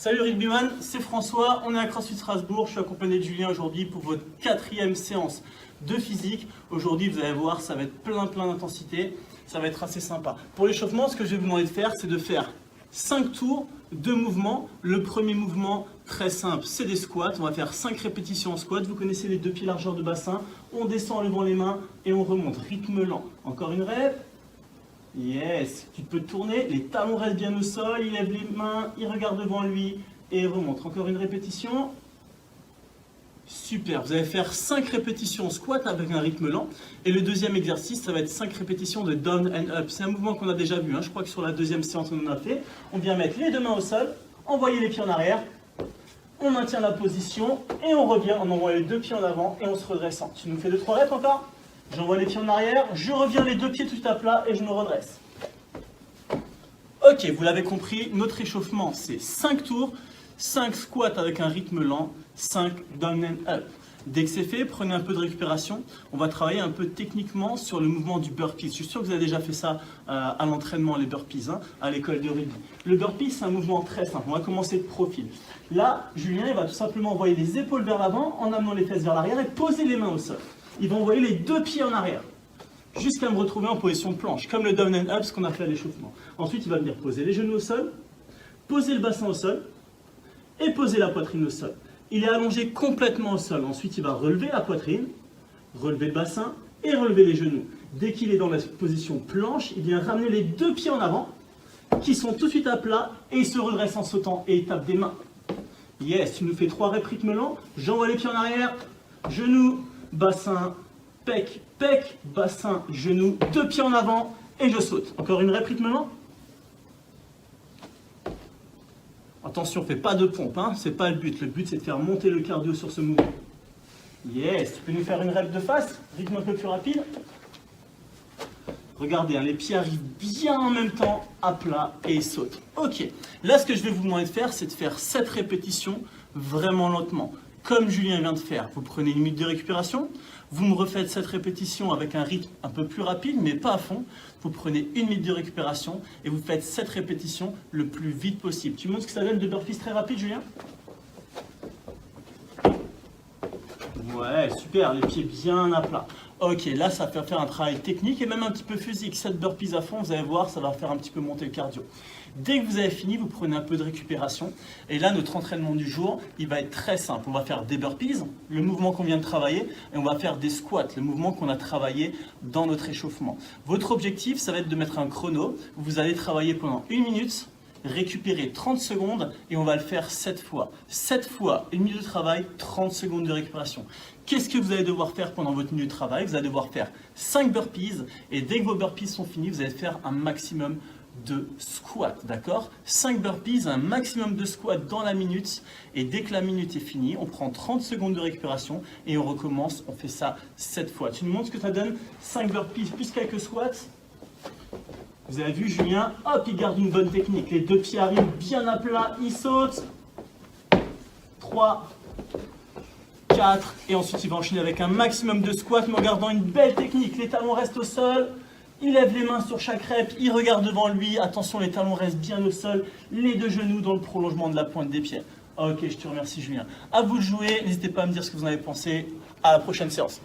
Salut Rugbyman, c'est François, on est à CrossFit Strasbourg, je suis accompagné de Julien aujourd'hui pour votre 4e séance de physique. Aujourd'hui, vous allez voir, ça va être plein d'intensité, ça va être assez sympa. Pour l'échauffement, ce que je vais vous demander de faire, c'est de faire 5 tours, 2 mouvements. Le premier mouvement, très simple, c'est des squats. On va faire 5 répétitions en squat. Vous connaissez les 2 pieds largeur de bassin. On descend en levant les mains et on remonte. Rythme lent. Encore une rep. Yes, tu peux te tourner, les talons restent bien au sol, il lève les mains, il regarde devant lui et il remonte. Encore une répétition. Super, vous allez faire 5 répétitions squat avec un rythme lent. Et le deuxième exercice, ça va être 5 répétitions de down and up. C'est un mouvement qu'on a déjà vu, je crois que sur la deuxième séance on en a fait. On vient mettre les 2 mains au sol, envoyer les pieds en arrière, on maintient la position et on revient, on envoie les 2 pieds en avant et on se redressant. Tu nous fais 2-3 reps encore? J'envoie les pieds en arrière, je reviens les 2 pieds tout à plat et je me redresse. Ok, vous l'avez compris, notre échauffement c'est 5 tours, 5 squats avec un rythme lent, 5 down and up. Dès que c'est fait, prenez un peu de récupération. On va travailler un peu techniquement sur le mouvement du burpee. Je suis sûr que vous avez déjà fait ça à l'entraînement, les burpees, à l'école de rugby. Le burpee, c'est un mouvement très simple. On va commencer de profil. Là, Julien il va tout simplement envoyer les épaules vers l'avant en amenant les fesses vers l'arrière et poser les mains au sol. Il va envoyer les 2 pieds en arrière jusqu'à me retrouver en position de planche, comme le down and up, ce qu'on a fait à l'échauffement. Ensuite, il va venir poser les genoux au sol, poser le bassin au sol et poser la poitrine au sol. Il est allongé complètement au sol. Ensuite, il va relever la poitrine, relever le bassin et relever les genoux. Dès qu'il est dans la position planche, il vient ramener les 2 pieds en avant qui sont tout de suite à plat et il se redresse en sautant et il tape des mains. Yes, tu nous fais 3 reps rythme lent. J'envoie les pieds en arrière, genoux, bassin, pec, pec, bassin, genou, 2 pieds en avant et je saute. Encore une rep rythme lent. Attention, fais pas de pompe, c'est pas le but. Le but c'est de faire monter le cardio sur ce mouvement. Yes, tu peux nous faire une rep de face, rythme un peu plus rapide. Regardez, les pieds arrivent bien en même temps à plat et ils sautent. Ok, là ce que je vais vous demander de faire, c'est de faire 7 répétitions vraiment lentement. Comme Julien vient de faire, vous prenez une minute de récupération, vous me refaites cette répétition avec un rythme un peu plus rapide, mais pas à fond. Vous prenez une minute de récupération et vous faites cette répétition le plus vite possible. Tu montres ce que ça donne de burpees très rapide, Julien? Ouais, super, les pieds bien à plat. Ok, là ça va faire un travail technique et même un petit peu physique. 7 burpees à fond, vous allez voir, ça va faire un petit peu monter le cardio. Dès que vous avez fini, vous prenez un peu de récupération. Et là, notre entraînement du jour, il va être très simple. On va faire des burpees, le mouvement qu'on vient de travailler, et on va faire des squats, le mouvement qu'on a travaillé dans notre échauffement. Votre objectif, ça va être de mettre un chrono. Vous allez travailler pendant 1 minute, récupérer 30 secondes et on va le faire 7 fois. 7 fois, 1 minute de travail, 30 secondes de récupération. Qu'est-ce que vous allez devoir faire pendant votre minute de travail? Vous allez devoir faire 5 burpees et dès que vos burpees sont finis, vous allez faire un maximum de squats, d'accord? 5 burpees, un maximum de squats dans la minute et dès que la minute est finie, on prend 30 secondes de récupération et on recommence, on fait ça 7 fois. Tu nous montres ce que ça donne? 5 burpees plus quelques squats. Vous avez vu Julien, hop, il garde une bonne technique. Les 2 pieds arrivent bien à plat, il saute. 3, 4, et ensuite il va enchaîner avec un maximum de squats, mais en gardant une belle technique. Les talons restent au sol, il lève les mains sur chaque rep, il regarde devant lui. Attention, les talons restent bien au sol, les 2 genoux dans le prolongement de la pointe des pieds. Ok, je te remercie Julien. À vous de jouer, n'hésitez pas à me dire ce que vous en avez pensé. À la prochaine séance.